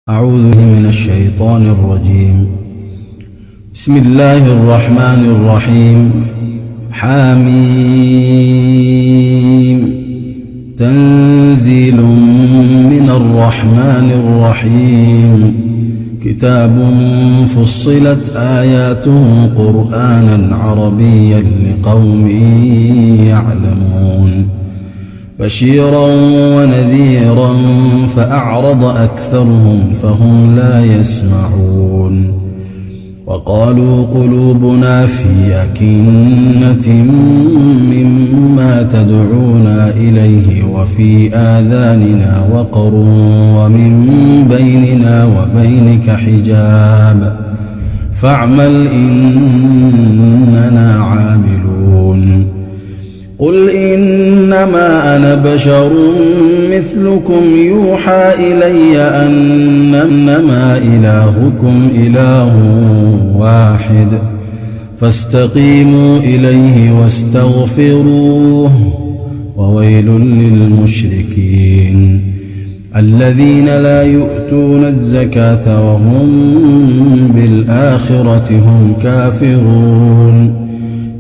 أعوذ من الشيطان الرجيم. بسم الله الرحمن الرحيم. حميم. تنزيل من الرحمن الرحيم. كتاب فصلت آياته قرآنا عربيا لقوم يعلمون بشيرا ونذيرا فأعرض أكثرهم فهم لا يسمعون. وقالوا قلوبنا في أكنة مما تدعونا إليه وفي آذاننا وقر ومن بيننا وبينك حجاب فاعمل إننا عاملون. قل إنما أنا بشر مثلكم يوحى إلي أنما إلهكم إله واحد فاستقيموا إليه واستغفروه وويل للمشركين الذين لا يؤتون الزكاة وهم بالآخرة هم كافرون.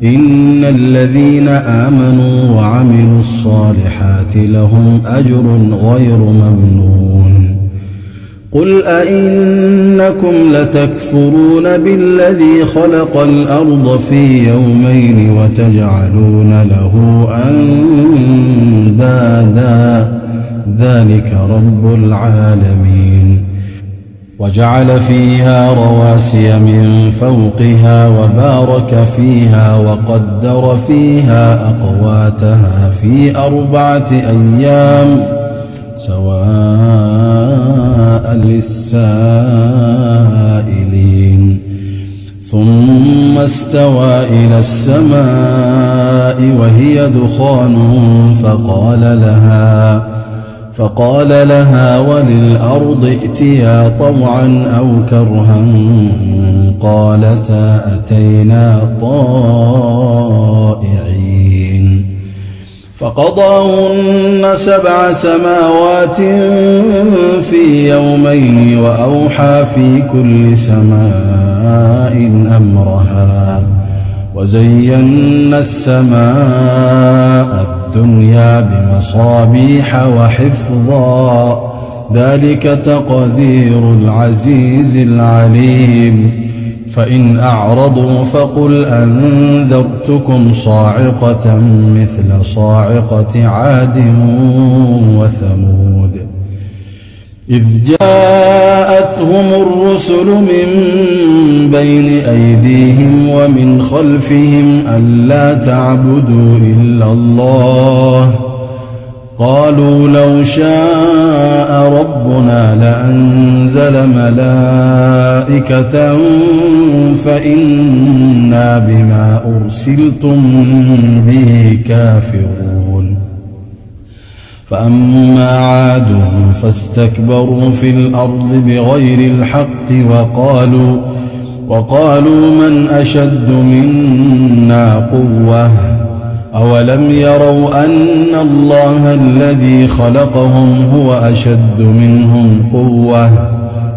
إن الذين آمنوا وعملوا الصالحات لهم أجر غير ممنون. قل أئنكم لتكفرون بالذي خلق الأرض في يومين وتجعلون له أندادا ذلك رب العالمين. وجعل فيها رواسي من فوقها وبارك فيها وقدر فيها أقواتها في 4 أيام سواء للسائلين. ثم استوى إلى السماء وهي دخان فقال لها وللأرض ائتيا طوعا أو كرها قالتا أتينا طائعين. فقضاهن 7 سماوات في يومين وأوحى في كل سماء أمرها وزينا السماء الدنيا بمصابيح وحفظا ذلك تقدير العزيز العليم. فإن أعرضوا فقل أنذرتكم صاعقة مثل صاعقة عاد وثمود إذ جاءتهم الرسل من بين أيديهم ومن خلفهم ألا تعبدوا إلا الله قالوا لو شاء ربنا لأنزل ملائكة فإنا بما أرسلتم به كافرون. فأما عاد فاستكبروا في الأرض بغير الحق وقالوا من أشد منا قوة أولم يروا أن الله الذي خلقهم هو أشد منهم قوة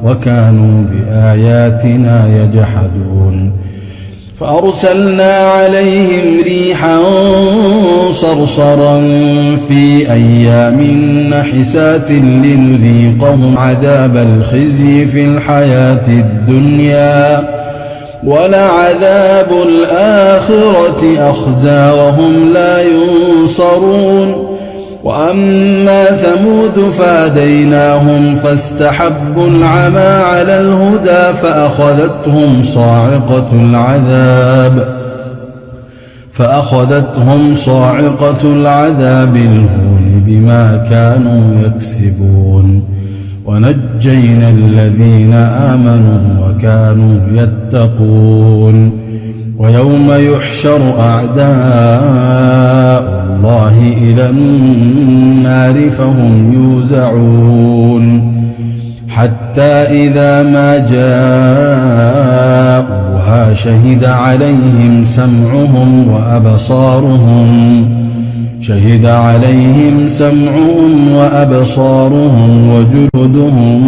وكانوا بآياتنا يجحدون. فأرسلنا عليهم ريحا صرصرا في أيام نحسات لنذيقهم عذاب الخزي في الحياة الدنيا ولعذاب الآخرة أخزى وهم لا ينصرون. وأما ثمود فهديناهم فاستحبوا العمى على الهدى فأخذتهم صاعقة العذاب الهون بما كانوا يكسبون. ونجينا الذين آمنوا وكانوا يتقون. ويوم يحشر أعداء الله إلى النار فهم يوزعون حتى إذا ما جاءوها شهد عليهم سمعهم وأبصارهم وجلودهم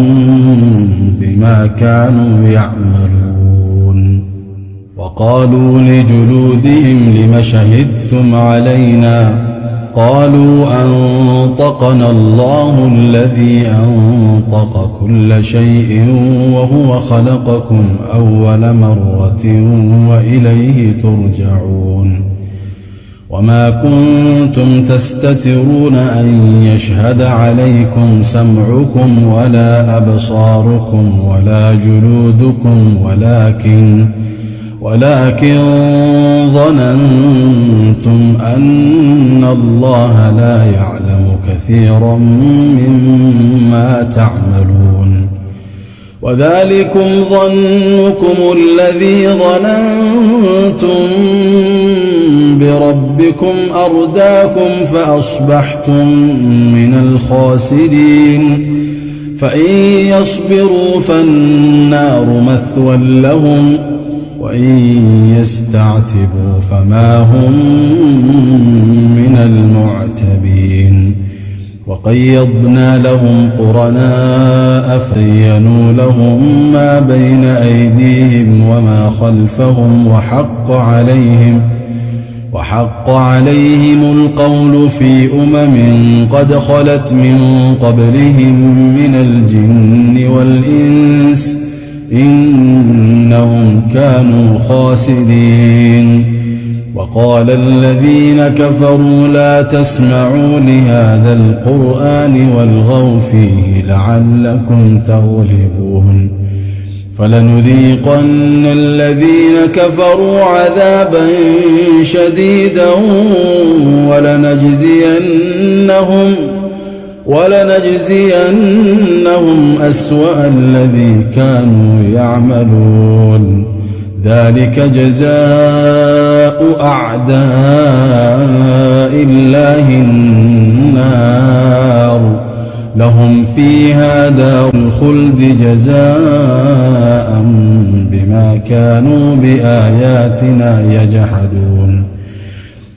بما كانوا يعملون. وقالوا لجلودهم لم شهدتم علينا؟ قالوا أنطقنا الله الذي أنطق كل شيء وهو خلقكم أول مرة وإليه ترجعون. وما كنتم تستترون أن يشهد عليكم سمعكم ولا أبصاركم ولا جلودكم ولكن ظننتم أن الله لا يعلم كثيرا مما تعملون. وذلكم ظنكم الذي ظننتم بربكم أرداكم فأصبحتم من الخاسرين. فإن يصبروا فالنار مثوى لهم وإن يستعتبوا فما هم من المعتبين. وقيضنا لهم قرناء فزينوا لهم ما بين أيديهم وما خلفهم وحق عليهم القول في قد خلت من قبلهم من الجن والإنس إنهم كانوا خاسرين. وقال الذين كفروا لا تسمعوا لهذا القرآن والغوا فيه لعلكم تغلبون. فلنذيقن الذين كفروا عذابا شديدا ولنجزينهم أسوأ الذي كانوا يعملون. ذلك جزاء أعداء الله النار لهم فيها دار الخلد جزاء بما كانوا بآياتنا يجحدون.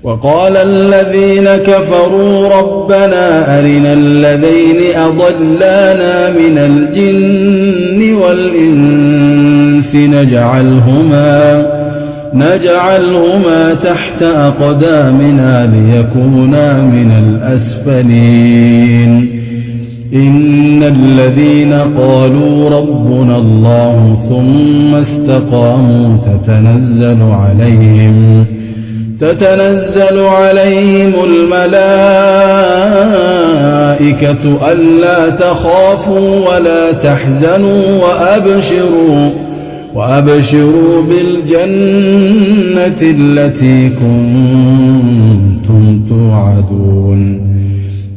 وقال الذين كفروا ربنا أرنا الذين أضلانا من الجن والإنس نجعلهما تحت أقدامنا ليكونا من الأسفلين. إن الذين قالوا ربنا الله ثم استقاموا تتنزل عليهم الملائكة ألا تخافوا ولا تحزنوا وأبشروا بالجنة التي كنتم توعدون.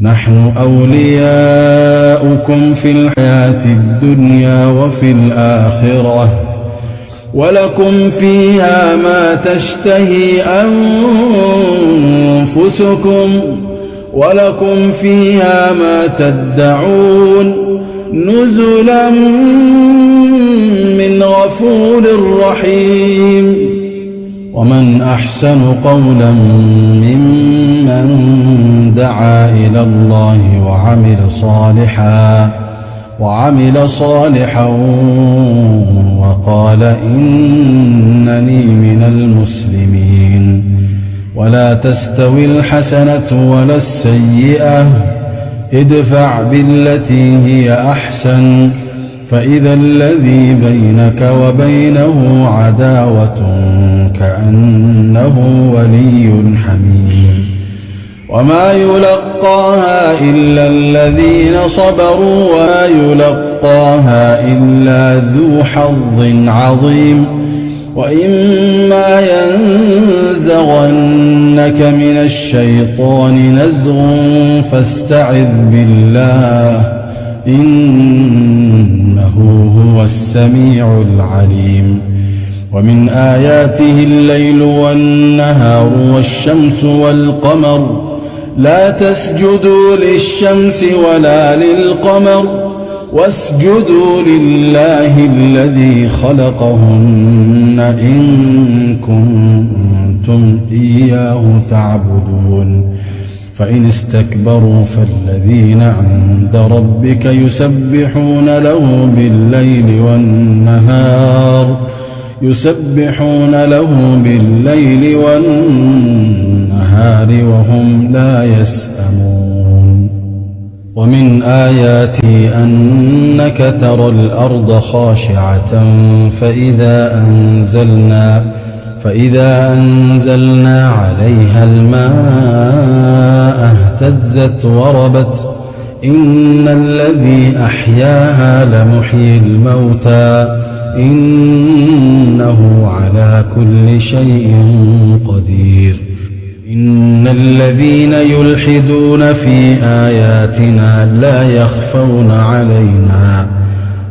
نحن أولياؤكم في الحياة الدنيا وفي الآخرة ولكم فيها ما تشتهي أنفسكم ولكم فيها ما تدعون نزلا من غفور رحيم. ومن أحسن قولا ممن دعا إلى الله وعمل صالحا وقال إنني من المسلمين. ولا تستوي الحسنة ولا السيئة ادفع بالتي هي أحسن فإذا الذي بينك وبينه عداوة كأنه ولي حميم. وما يلقاها إلا الذين صبروا وما يلقاها إلا ذو حظ عظيم. وإما ينزغنك من الشيطان نزغ فاستعذ بالله إنه هو السميع العليم. ومن آياته الليل والنهار والشمس والقمر لا تسجدوا للشمس ولا للقمر واسجدوا لله الذي خلقهن إن كنتم إياه تعبدون. فإن استكبروا فالذين عند ربك يسبحون له بالليل والنهار وهم لا يسأمون. ومن آياته أنك ترى الأرض خاشعة فإذا أنزلنا عليها الماء اهتزت وربت إن الذي أحياها لمحيي الموتى إنه على كل شيء قدير. إن الذين يلحدون في آياتنا لا يخفون علينا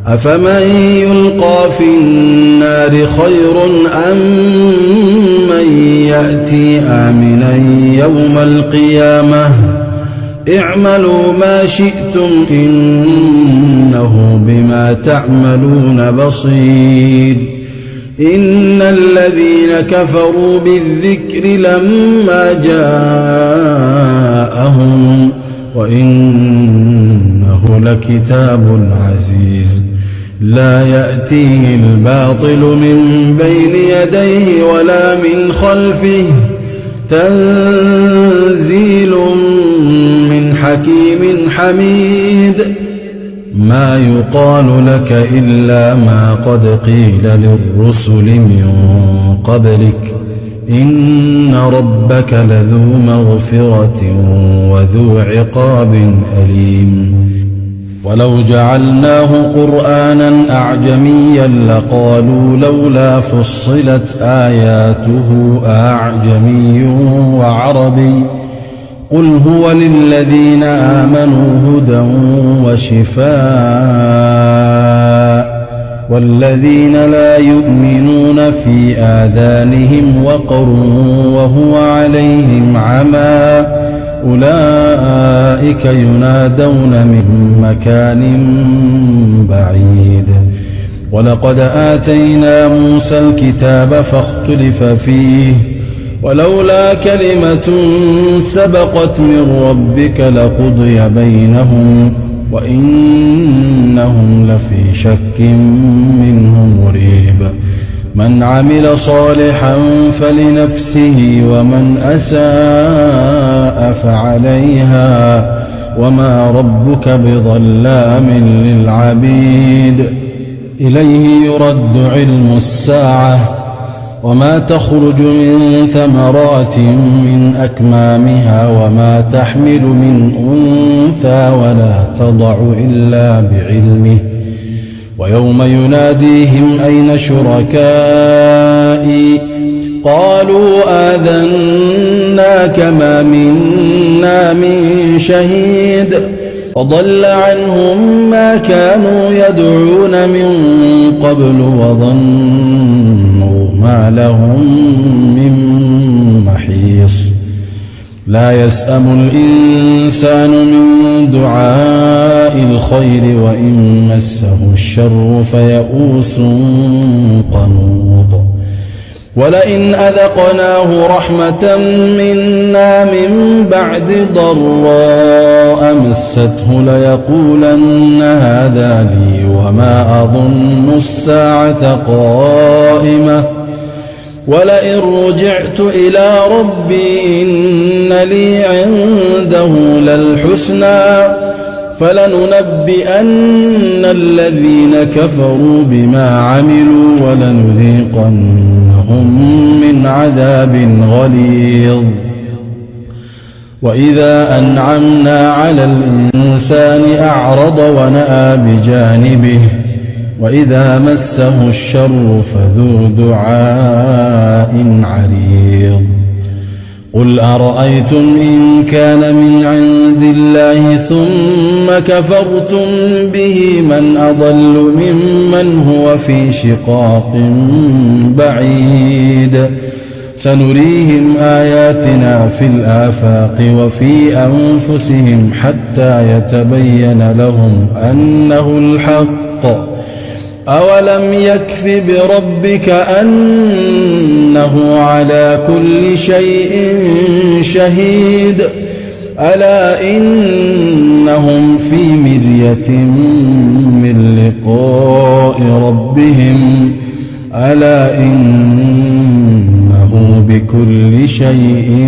أفمن يلقى في النار خير أم من يأتي آمنا يوم القيامة اعملوا ما شئتم إنه بما تعملون بصير. إن الذين كفروا بالذكر لما جاءهم وإنه لكتاب عزيز لا يأتيه الباطل من بين يديه ولا من خلفه تنزيل من حكيم حميد. ما يقال لك إلا ما قد قيل للرسل من قبلك إن ربك لذو مغفرة وذو عقاب أليم. ولو جعلناه قرآنا أعجميا لقالوا لولا فصلت آياته أعجمي وعربي قل هو للذين آمنوا هدى وشفاء والذين لا يؤمنون في آذانهم وقر وهو عليهم عمى أولئك ينادون من مكان بعيد. ولقد آتينا موسى الكتاب فاختلف فيه ولولا كلمة سبقت من ربك لقضي بينهم وإنهم لفي شك منه مريب. من عمل صالحا فلنفسه ومن أساء فعليها وما ربك بظلام للعبيد. إليه يرد علم الساعة وما تخرج من ثمرات من أكمامها وما تحمل من أنثى ولا تضع إلا بعلمه. ويوم يناديهم أين شركائي قالوا آذناك ما منا من شهيد وضل عنهم ما كانوا يدعون من قبل وظنوا ما لهم من محيص. لا يسأم الإنسان من دعاء الخير وإن مسه الشر فيئوس قنوط. ولئن أذقناه رحمة منا من بعد ضراء مسته ليقولن هذا لي وما أظن الساعة قائمة ولئن رجعت إلى ربي إن لي عنده للحسنى فلننبئن الذين كفروا بما عملوا ولنذيقنهم من عذاب غليظ. وإذا أنعمنا على الإنسان أعرض ونأى بجانبه وإذا مسه الشر فذو دعاء عريض. قل أرأيتم إن كان من عند الله ثم كفرتم به من أضل ممن هو في شقاق بعيد. سنريهم آياتنا في الآفاق وفي أنفسهم حتى يتبين لهم أنه الحق. أولم يكف بربك أنه على كل شيء شهيد. ألا إنهم في مرية من لقاء ربهم ألا إنه بكل شيء